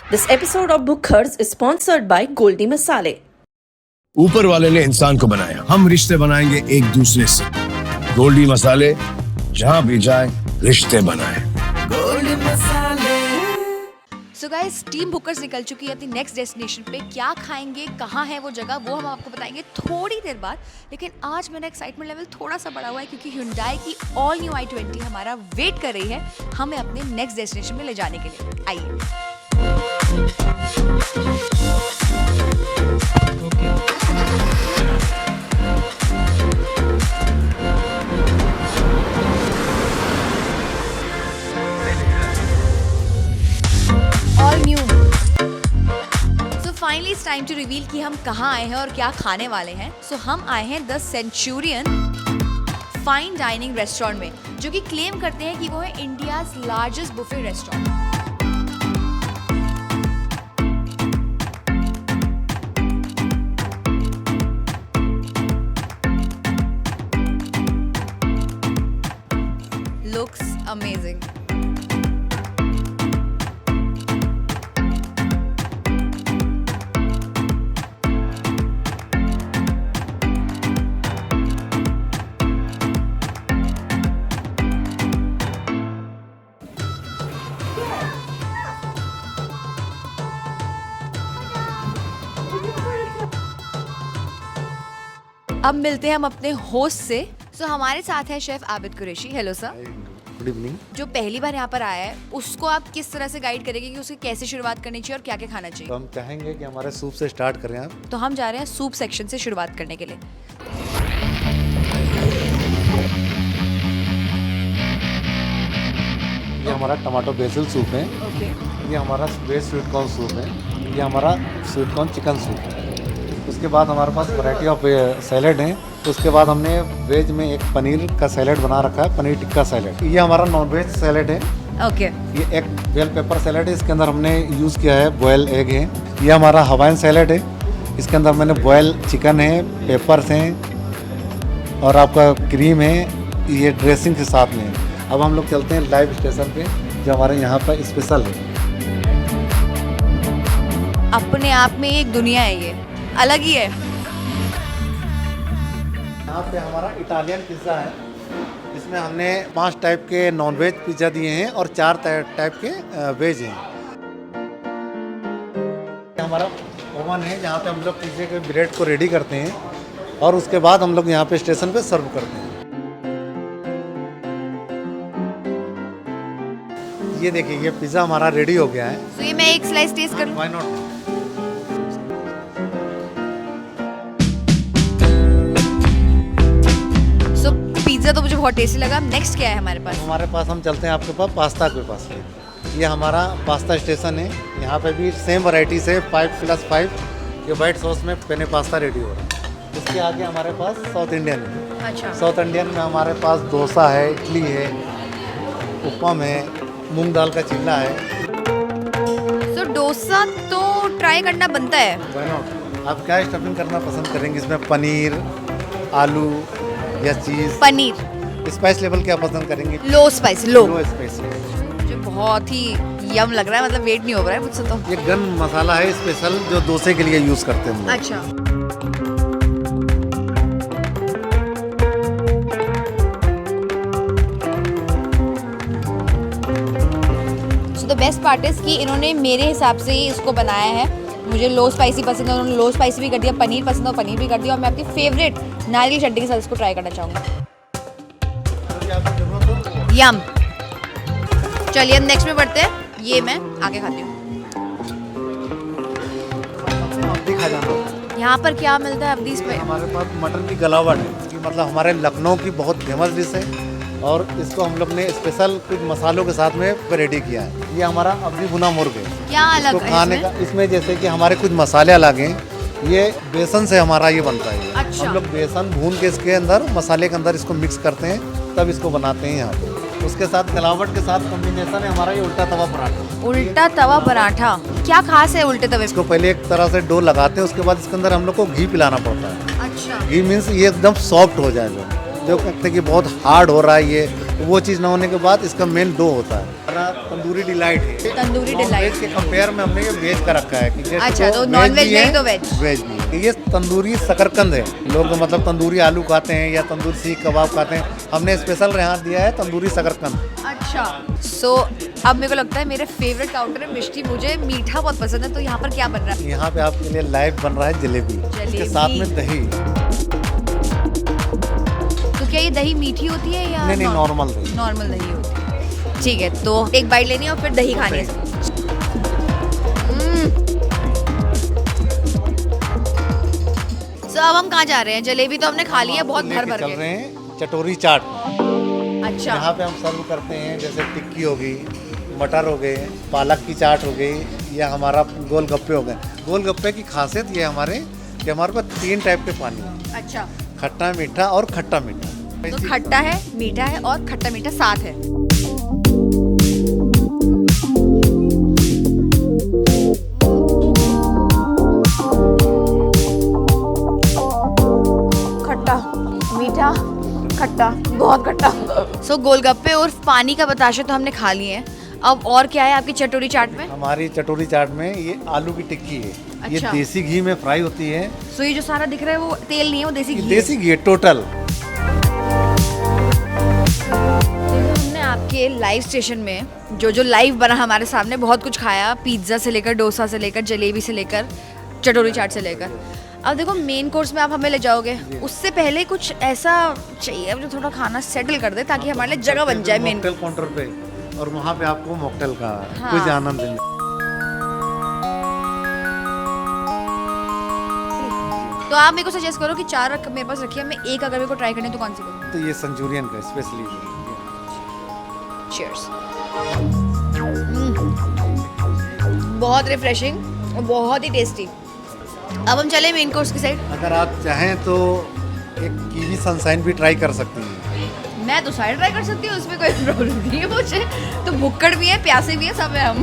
This episode of Bookhers is sponsored by Goldie Masale. ऊपर वाले ने इंसान को बनाया, हम रिश्ते बनाएंगे एक दूसरे से। गोल्डी मसाले, जहाँ भी जाए रिश्ते बनाए। गोल्डी मसाले। सो गाइस, टीम बुकर्स निकल चुकी है अपनी नेक्स्ट डेस्टिनेशन पे। क्या खाएंगे, कहाँ है वो जगह, वो हम आपको बताएंगे थोड़ी देर बाद। लेकिन आज मेरा एक्साइटमेंट लेवल थोड़ा सा बढ़ा हुआ है क्योंकि Hyundai की ऑल न्यू i20 हमारा वेट कर रही है हमें अपने नेक्स्ट डेस्टिनेशन में ले जाने के लिए। आइए। All new. So finally it's time to reveal कि हम कहाँ आए हैं और क्या खाने वाले हैं। सो हम आए हैं the Centurion fine dining restaurant में, जो कि क्लेम करते हैं कि वो है India's largest buffet restaurant. Looks amazing. अब मिलते हैं हम अपने होस्ट से। सो हमारे साथ है chef Abid Qureshi. Hello sir. Good evening. जो पहली बार यहाँ पर आया है उसको आप किस तरह से गाइड करेंगे कि उसे कैसे शुरुआत करनी चाहिए और क्या क्या खाना चाहिए? तो हम चाहेंगे कि हमारे सूप से स्टार्ट करें आप। तो हम जा रहे हैं सूप सेक्शन से शुरुआत करने के लिए। ये हमारा टमाटो बेसिल सूप है। ओके। ये हमारा वेज स्वीट कॉर्न सूप है। ये हमारा स्वीट कॉर्न चिकन सूप है। उसके बाद हमारे पास वैरायटी ऑफ सैलेड हैं। उसके बाद हमने वेज में एक पनीर का सैलेड बना रखा है, पनीर टिक्का सैलेड। ये हमारा नॉन वेज सैलेड है। ओके। ये एक बेल पेपर सैलेड है, इसके अंदर हमने यूज़ किया है बॉयल एग है। ये हमारा हवाइन सैलेड है, इसके अंदर मैंने बॉयल चिकन है, पेपर्स हैं और आपका क्रीम है, ये ड्रेसिंग के साथ में है। अब हम लोग चलते हैं लाइव स्टेशन पे जो हमारे यहाँ पर स्पेशल है। अपने आप में एक दुनिया है, ये अलग ही है। यहाँ पे हमारा इटालियन पिज़्ज़ा है, इसमें हमने 5 टाइप के नॉन वेज पिज़्ज़ा दिए हैं और 4 टाइप के वेज हैं। हमारा ओवन है जहाँ पे हम लोग पिज़्ज़े के ब्रेड को रेडी करते हैं और उसके बाद हम लोग यहाँ पे स्टेशन पे सर्व करते हैं। ये देखिए, ये पिज़्ज़ा हमारा रेडी हो गया है। तो ये मैं एक स्लाइस टेस्ट कर लूं? Why not. सो पिज्जा तो मुझे बहुत टेस्टी लगा। नेक्स्ट क्या है हमारे पास? हमारे पास हम चलते हैं आपके पास पास्ता के पास है। ये हमारा पास्ता स्टेशन है, यहाँ पे भी सेम वैरायटी से 5+5 ये वाइट सॉस में पेने पास्ता रेडी हो रहा है। उसके आगे हमारे पास साउथ इंडियन है। अच्छा। साउथ इंडियन में हमारे पास डोसा है, इडली है, उपम है, मूंग दाल का चिल्ला है। सो डोसा तो ट्राई करना बनता है। Why not. आप क्या स्टफिंग करना पसंद करेंगे इसमें? पनीर, आलू या चीज़? पनीर। स्पाइस लेवल क्या पसंद करेंगे? लो स्पाइस। लो स्पाइस। मुझे बहुत ही यम लग रहा है, मतलब वेट नहीं हो रहा है मुझसे तो। ये गन मसाला है स्पेशल जो डोसे के लिए यूज़ करते हैं हम लोग। अच्छा। So the best part is कि इन्होंने मेरे हिसाब से ही इसको बनाया है। मुझे लो स्पाइसी पसंद है, उन्होंने लो स्पाइसी भी कर दिया। पनीर पसंद है, पनीर भी कर दिया। और मैं अपनी फेवरेट नारियल चटनी के साथ इसको ट्राई करना चाहूँगा। यम। चलिए हम नेक्स्ट में बढ़ते हैं। ये मैं आगे खाती हूँ। दिखा जाना। यहाँ पर क्या मिलता है अब्दीस पे? हमारे पास मटन की गलावट है, कि मतलब हमारे लखनऊ की बहुत फेमस डिश है और इसको हम लोग ने स्पेशल कुछ मसालों के साथ में रेडी किया है। ये हमारा अब्दी भुना मुर्ग है। क्या अलग है खाने इसमें? का इसमें जैसे कि हमारे कुछ मसाले अलग हैं। ये बेसन से हमारा ये बनता है। अच्छा। हम लोग बेसन भून के इसके अंदर मसाले के अंदर इसको मिक्स करते हैं, तब इसको बनाते हैं यहाँ पे। उसके साथ गलावट के साथ कॉम्बिनेशन है हमारा ये उल्टा तवा पराठा। उल्टा तवा पराठा क्या खास है उल्टे तवे? इसको पहले एक तरह से डो लगाते हैं, उसके बाद इसके अंदर हम लोग को घी पिलाना पड़ता है। अच्छा। घी मीन्स ये एकदम सॉफ्ट हो जाए जो। जो कहते हैं कि बहुत हार्ड हो रहा है ये, वो चीज़ ना होने के बाद इसका मेन डो होता है। हमारा तंदूरी डिलाइट है। तंदूरी नॉन डिलाइट वेज के कंपेयर में हमने ये वेज का रखा है कि जैसे अच्छा, तो वेज नॉन-वेज भी नहीं है, तो वेज। वेज भी है। ये तंदूरी शकरकंद है। लोग मतलब तंदूरी आलू खाते हैं या तंदूरी सीख कबाब खाते हैं, हमने स्पेशल यहाँ दिया है तंदूरी शकरकंद। अच्छा, सो अब मेरे को लगता है मेरे फेवरेट काउंटर है मिष्टी, मुझे मीठा बहुत पसंद है, तो यहाँ पर क्या बन रहा है? यहाँ पे आपके लिए लाइव बन रहा है जलेबी, इसके साथ में दही। तो क्या ये दही मीठी होती है या नहीं, नॉर्मल दही। नॉर्मल दही होती है। ठीक है, तो एक बाइट लेनी है और फिर दही खानी है। सो अब हम कहाँ जा रहे हैं? जलेबी तो हमने खा ली है बहुत भर भर चल के। रहे हैं चटोरी चाट। अच्छा, यहाँ पे हम सर्व करते हैं जैसे टिक्की हो गई, मटर हो गए, पालक की चाट हो गई, या हमारा गोलगप्पे हो गए। गोलगप्पे की खासियत ये हमारे कि हमारे पास 3 टाइप के पानी है, अच्छा, खट्टा मीठा और खट्टा मीठा। तो खट्टा है, मीठा है और खट्टा मीठा साथ है। खट्टा, मीठा, खट्टा, बहुत खट्टा। सो गोलगप्पे और पानी का बताशा तो हमने खा लिए हैं। अब और क्या है आपकी चटोरी चाट में? हमारी चटोरी चाट में ये आलू की टिक्की है। ये अच्छा। देसी घी में फ्राई होती है। सो ये जो सारा दिख रहा है वो तेल नहीं है, वो देसी ये घी है। देसी घी है टोटल। हमने आपके लाइव स्टेशन में जो लाइव बना हमारे सामने, बहुत कुछ खाया, पिज्ज़ा से लेकर, डोसा से लेकर, जलेबी से लेकर, चटोरी चाट से लेकर। अब देखो मेन कोर्स में आप हमें ले जाओगे, उससे पहले कुछ ऐसा चाहिए अब जो थोड़ा खाना सेटल कर दे ताकि हमारे लिए जगह बन जाए मेन। मॉकटेल काउंटर पे, और वहाँ पे आपको मॉकटेल का हाँ। कुछ आनंद देंगे। तो आप मेरे को सजेस्ट करो कि 4 मेरे पास रखिए, मैं एक अगर मेरे को ट्राई करनी है तो कौन सी करूँ? तो ये संचूरियन का स्पेशली। चीयर्स। बहुत रिफ्रेशिंग और बहुत ही टेस्टी। अब हम चले मेन कोर्स की साइड। अगर आप चाहें तो एक कीवी सनशाइन भी ट्राई कर सकती हैं। मैं तो साइड ट्राई कर सकती हूँ, उसमें कोई प्रॉब्लम नहीं है मुझे। तो भुक्कड़ भी है, प्यासे भी है, सब है हम।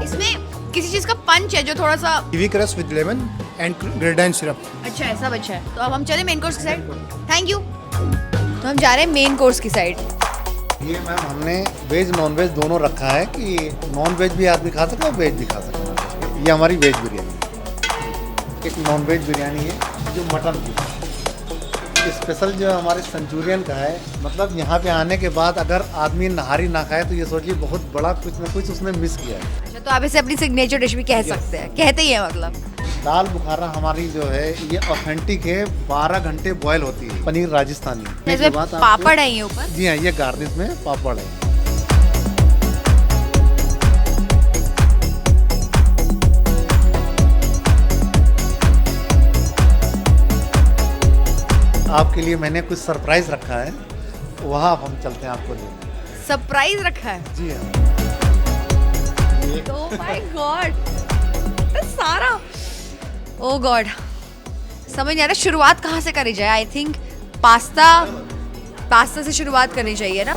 इसमें किसी चीज़ का पंच है जो थोड़ा सा kiwi crush with lemon and granite syrup. अच्छा है, सब अच्छा है। तो अब हम चले मेन कोर्स की साइड। Thank you. तो हम जा रहे हैं मेन कोर्स की साइड। ये मैम हमने वेज नॉन वेज दोनों रखा है कि नॉन वेज भी आदमी खा सकता है, वेज भी खा सकता है। ये हमारी वेज बिरयानी है। एक नॉन वेज बिरयानी है जो मटन की स्पेशल, जो हमारे संचूरियन का है। मतलब यहाँ पे आने के बाद अगर आदमी नहारी ना खाए तो ये सोचिए बहुत बड़ा कुछ ना कुछ उसने मिस किया है। अच्छा, तो आप इसे अपनी सिग्नेचर डिश भी कह सकते हैं, कहते ही है मतलब। दाल बुखारा हमारी जो है ये ऑथेंटिक है, 12 घंटे बॉयल होती है। पनीर राजस्थानी। इसमें इसके बाद आपको- पापड़ है ये ऊपर। जी हाँ, ये गार्निश में पापड़ है। आपके लिए मैंने कुछ सरप्राइज रखा है, वहाँ अब हम चलते हैं आपको लेने। सरप्राइज रखा है। जी हाँ। ओह माय गॉड, सारा, ओह गॉड, समझ नहीं आ रहा शुरुआत कहाँ से करी जाए। आई थिंक पास्ता से शुरुआत करनी चाहिए ना।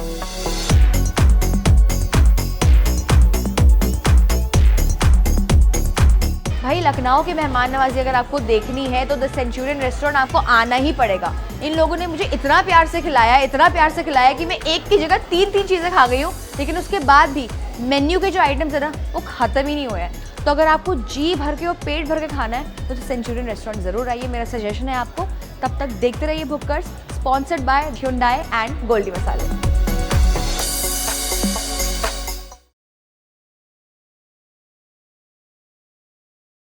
भाई लखनऊ की मेहमान नवाजी अगर आपको देखनी है तो द सेंचुरियन रेस्टोरेंट आपको आना ही पड़ेगा। इन लोगों ने मुझे इतना प्यार से खिलाया कि मैं एक की जगह 3 चीज़ें खा गई हूँ, लेकिन उसके बाद भी मेन्यू के जो आइटम्स है ना वो ख़त्म ही नहीं हुए हैं। तो अगर आपको जी भर के और पेट भर के खाना है तो सेंचुरियन रेस्टोरेंट ज़रूर आइए, मेरा सजेशन है आपको। तब तक देखते रहिए भुक्कर्स, sponsored by Hyundai and Goldiee मसाले।